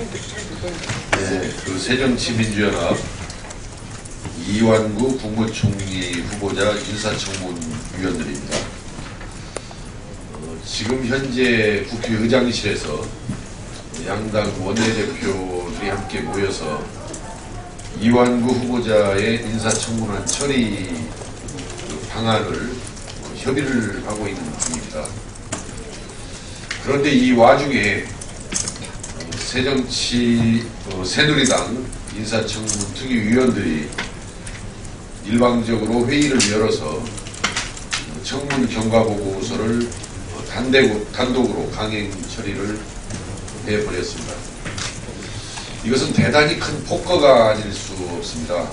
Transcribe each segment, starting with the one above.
네, 그 새정치민주연합 이완구 국무총리 후보자 인사청문위원들입니다. 지금 현재 국회의장실에서 양당 원내대표들이 함께 모여서 이완구 후보자의 인사청문안 처리 방안을 협의를 하고 있는 중입니다. 그런데 이 와중에 새누리당 인사청문 특위위원들이 일방적으로 회의를 열어서 청문 경과보고서를 단독으로 강행 처리를 해버렸습니다. 이것은 대단히 큰 폭거가 아닐 수 없습니다.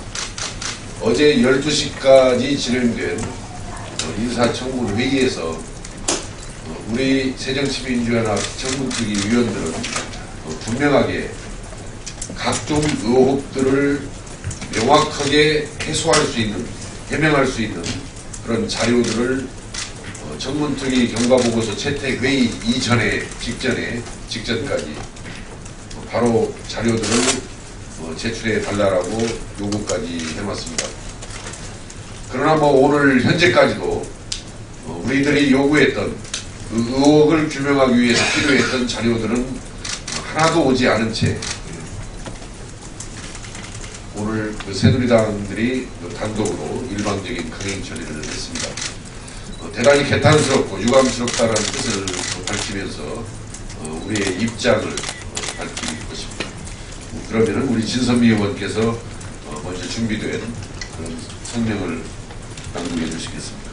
어제 12시까지 진행된 인사청문 회의에서 우리 새정치민주연합 청문특위위원들은 분명하게 각종 의혹들을 명확하게 해소할 수 있는, 해명할 수 있는 그런 자료들을 청문특위 경과보고서 채택회의 직전까지 바로 자료들을 제출해 달라고 요구까지 해왔습니다. 그러나 오늘 현재까지도 우리들이 요구했던 그 의혹을 규명하기 위해서 필요했던 자료들은 하나도 오지 않은 채 오늘 그 새누리당들이 단독으로 일방적인 강행 처리를 했습니다. 대단히 개탄스럽고 유감스럽다는 뜻을 밝히면서 우리의 입장을 밝힐 것입니다. 그러면 우리 진선미 의원께서 먼저 준비된 그런 성명을 낭독해 주시겠습니다.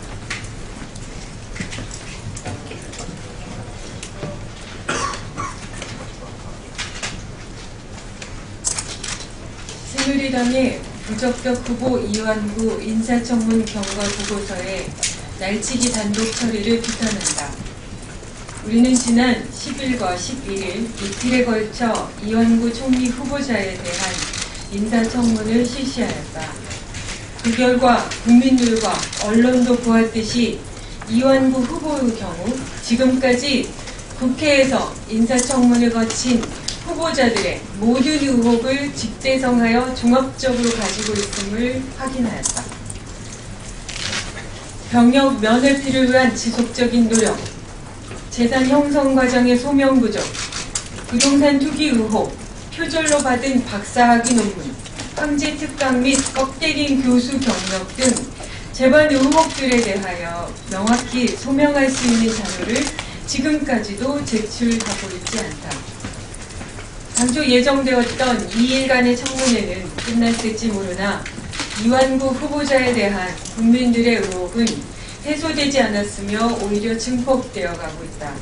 새누리당의 부적격 후보 이완구 인사청문 경과 보고서에 날치기 단독 처리를 비판한다. 우리는 지난 10일과 11일 이틀에 걸쳐 이완구 총리 후보자에 대한 인사청문을 실시하였다. 그 결과 국민들과 언론도 보았듯이 이완구 후보의 경우 지금까지 국회에서 인사청문을 거친 후보자들의 모든 의혹을 직대성하여 종합적으로 가지고 있음을 확인하였다. 병역 면회피를 위한 지속적인 노력, 재산 형성 과정의 소명 부족, 부동산 투기 의혹, 표절로 받은 박사학위 논문, 황제 특강 및 껍데기 교수 경력 등 재반 의혹들에 대하여 명확히 소명할 수 있는 자료를 지금까지도 제출하고 있지 않다. 당초 예정되었던 2일간의 청문회는 끝났을지 모르나 이완구 후보자에 대한 국민들의 의혹은 해소되지 않았으며 오히려 증폭되어 가고 있다.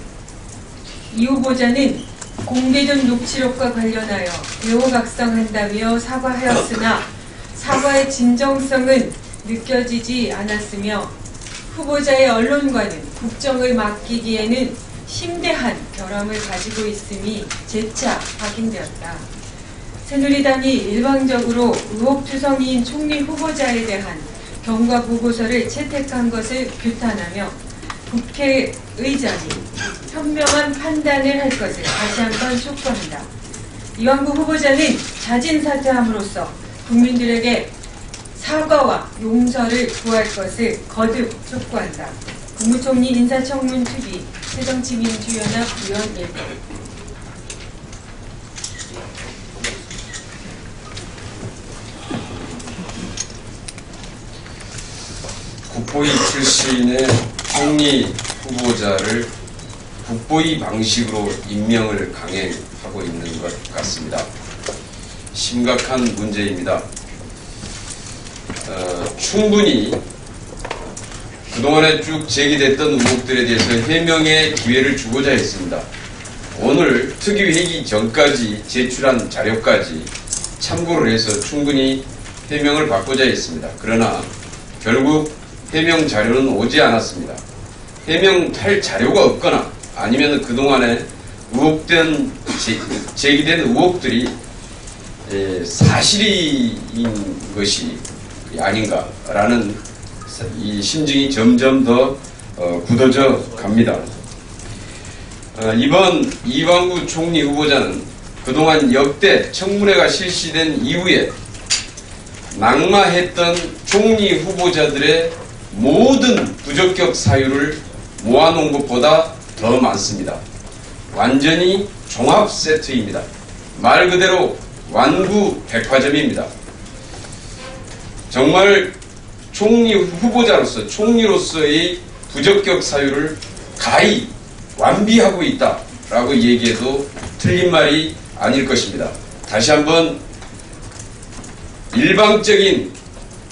이 후보자는 공개된 녹취록과 관련하여 대호각성한다며 사과하였으나 사과의 진정성은 느껴지지 않았으며 후보자의 언론과는 국정을 맡기기에는 심대한 결함을 가지고 있음이 재차 확인되었다. 새누리당이 일방적으로 의혹투성이인 총리 후보자에 대한 경과보고서를 채택한 것을 규탄하며 국회의장이 현명한 판단을 할 것을 다시 한번 촉구한다. 이완구 후보자는 자진 사퇴함으로써 국민들에게 사과와 용서를 구할 것을 거듭 촉구한다. 국무총리 인사청문 특위 새정치민주연합 위원 1번. 국보위 출신의 총리 후보자를 국보위 방식으로 임명을 강행하고 있는 것 같습니다. 심각한 문제입니다. 충분히 그동안에 쭉 제기됐던 의혹들에 대해서 해명의 기회를 주고자 했습니다. 오늘 특위회의 전까지 제출한 자료까지 참고를 해서 충분히 해명을 받고자 했습니다. 그러나 결국 해명 자료는 오지 않았습니다. 해명할 자료가 없거나 아니면 그동안에 제기된 의혹들이 사실인 것이 아닌가라는 이 심증이 점점 더 굳어져 갑니다. 이번 이완구 총리 후보자는 그동안 역대 청문회가 실시된 이후에 낙마했던 총리 후보자들의 모든 부적격 사유를 모아놓은 것보다 더 많습니다. 완전히 종합 세트입니다. 말 그대로 완구 백화점입니다. 정말 총리 후보자로서 총리로서의 부적격 사유를 가히 완비하고 있다라고 얘기해도 틀린 말이 아닐 것입니다. 다시 한번 일방적인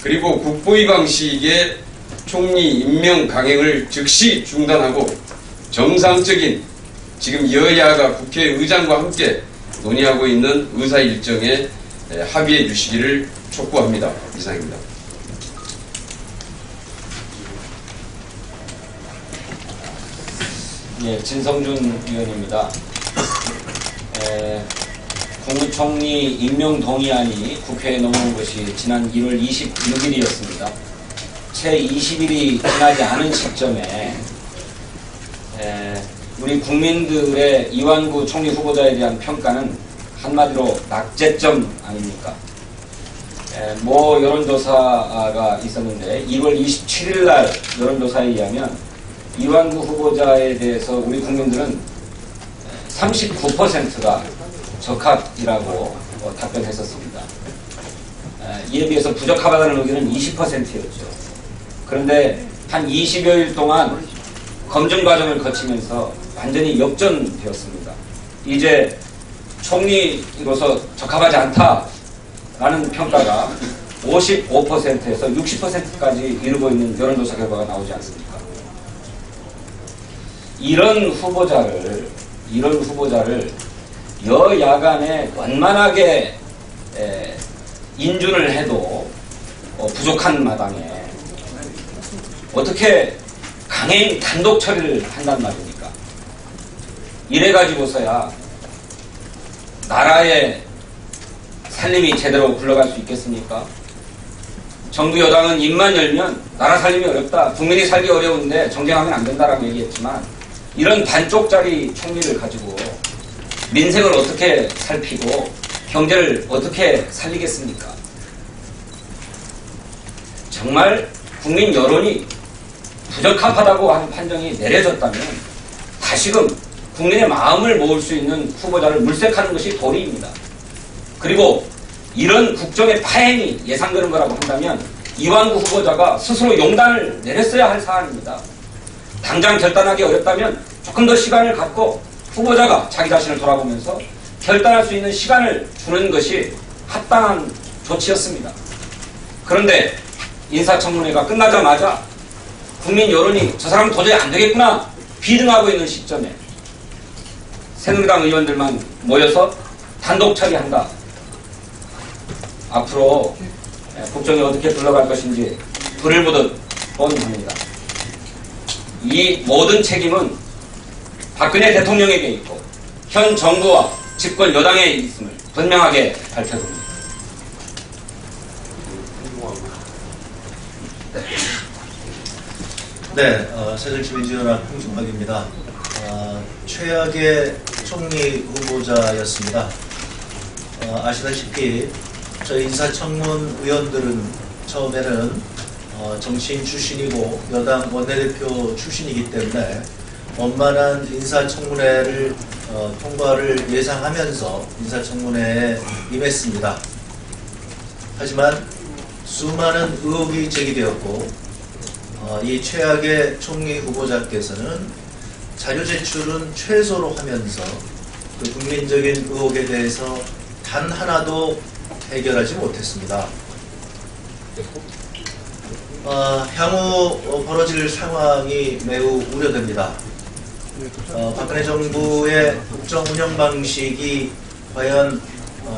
그리고 국보위 방식의 총리 임명 강행을 즉시 중단하고 정상적인 지금 여야가 국회의장과 함께 논의하고 있는 의사 일정에 합의해 주시기를 촉구합니다. 이상입니다. 예, 진성준 의원입니다. 국무총리 임명 동의안이 국회에 넘어온 것이 지난 1월 26일이었습니다. 채 20일이 지나지 않은 시점에 우리 국민들의 이완구 총리 후보자에 대한 평가는 한마디로 낙제점 아닙니까? 모 여론조사가 있었는데 1월 27일 날 여론조사에 의하면 이완구 후보자에 대해서 우리 국민들은 39%가 적합이라고 답변했었습니다. 이에 비해서 부적합하다는 의견은 20%였죠. 그런데 한 20여일 동안 검증 과정을 거치면서 완전히 역전되었습니다. 이제 총리로서 적합하지 않다라는 평가가 55%에서 60%까지 이르고 있는 여론조사 결과가 나오지 않습니까? 이런 후보자를 여야간에 원만하게 인준을 해도 부족한 마당에 어떻게 강행 단독 처리를 한단 말입니까? 이래가지고서야 나라의 살림이 제대로 굴러갈 수 있겠습니까? 정부 여당은 입만 열면 나라 살림이 어렵다, 국민이 살기 어려운데 정쟁하면 안 된다라고 얘기했지만 이런 반쪽짜리 총리를 가지고 민생을 어떻게 살피고 경제를 어떻게 살리겠습니까? 정말 국민 여론이 부적합하다고 하는 판정이 내려졌다면 다시금 국민의 마음을 모을 수 있는 후보자를 물색하는 것이 도리입니다. 그리고 이런 국정의 파행이 예상되는 거라고 한다면 이완구 후보자가 스스로 용단을 내렸어야 할 사안입니다. 당장 결단하기 어렵다면 조금 더 시간을 갖고 후보자가 자기 자신을 돌아보면서 결단할 수 있는 시간을 주는 것이 합당한 조치였습니다. 그런데 인사청문회가 끝나자마자 국민 여론이 저 사람 도저히 안 되겠구나 비등하고 있는 시점에 새누리당 의원들만 모여서 단독 처리한다. 앞으로 국정이 어떻게 굴러갈 것인지 불을 보듯 뻔합니다. 이 모든 책임은 박근혜 대통령에게 있고 현 정부와 집권 여당에 있음을 분명하게 밝혀둡니다. 네, 새정치민주연합 홍준박입니다. 최악의 총리 후보자였습니다. 아시다시피 저희 인사청문 의원들은 처음에는 정치인 출신이고 여당 원내대표 출신이기 때문에 원만한 인사청문회를 통과를 예상하면서 인사청문회에 임했습니다. 하지만 수많은 의혹이 제기되었고 이 최악의 총리 후보자께서는 자료 제출은 최소로 하면서 그 국민적인 의혹에 대해서 단 하나도 해결하지 못했습니다. 향후 벌어질 상황이 매우 우려됩니다. 박근혜 정부의 국정 운영 방식이 과연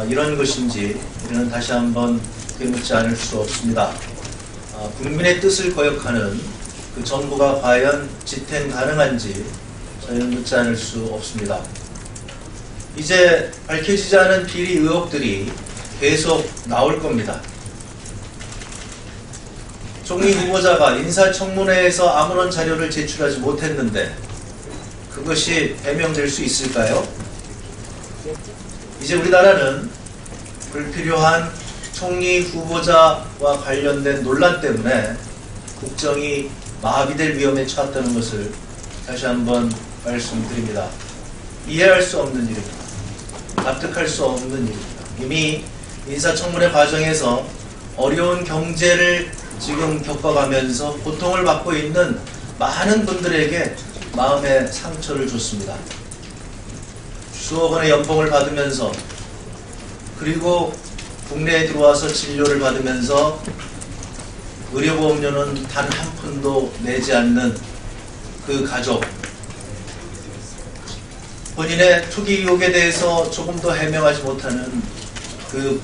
이런 것인지 우리는 다시 한번 되묻지 않을 수 없습니다. 국민의 뜻을 거역하는 그 정부가 과연 지탱 가능한지 저희는 묻지 않을 수 없습니다. 이제 밝혀지지 않은 비리 의혹들이 계속 나올 겁니다. 총리 후보자가 인사청문회에서 아무런 자료를 제출하지 못했는데 그것이 해명될 수 있을까요? 이제 우리나라는 불필요한 총리 후보자와 관련된 논란 때문에 국정이 마비될 위험에 처했다는 것을 다시 한번 말씀드립니다. 이해할 수 없는 일입니다. 납득할 수 없는 일입니다. 이미 인사청문회 과정에서 어려운 경제를 지금 겪어가면서 고통을 받고 있는 많은 분들에게 마음의 상처를 줬습니다. 수억 원의 연봉을 받으면서 그리고 국내에 들어와서 진료를 받으면서 의료보험료는 단 한 푼도 내지 않는 그 가족, 본인의 투기 의혹에 대해서 조금 더 해명하지 못하는 그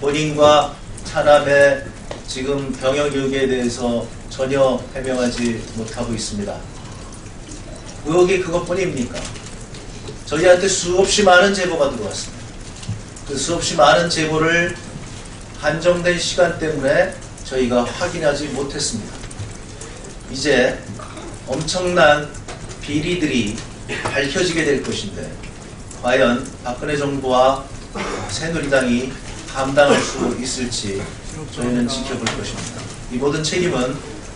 본인과 차남의 지금 병역 의혹에 대해서 전혀 해명하지 못하고 있습니다. 의혹이 그것뿐입니까? 저희한테 수없이 많은 제보가 들어왔습니다. 그 수없이 많은 제보를 한정된 시간 때문에 저희가 확인하지 못했습니다. 이제 엄청난 비리들이 밝혀지게 될 것인데 과연 박근혜 정부와 새누리당이 감당할 수 있을지 저희는 지켜볼 것입니다. 이 모든 책임은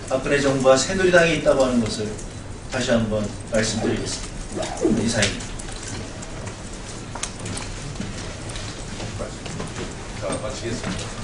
박근혜 정부와 새누리당이 있다고 하는 것을 다시 한번 말씀드리겠습니다. 이상입니다. 자, 마치겠습니다.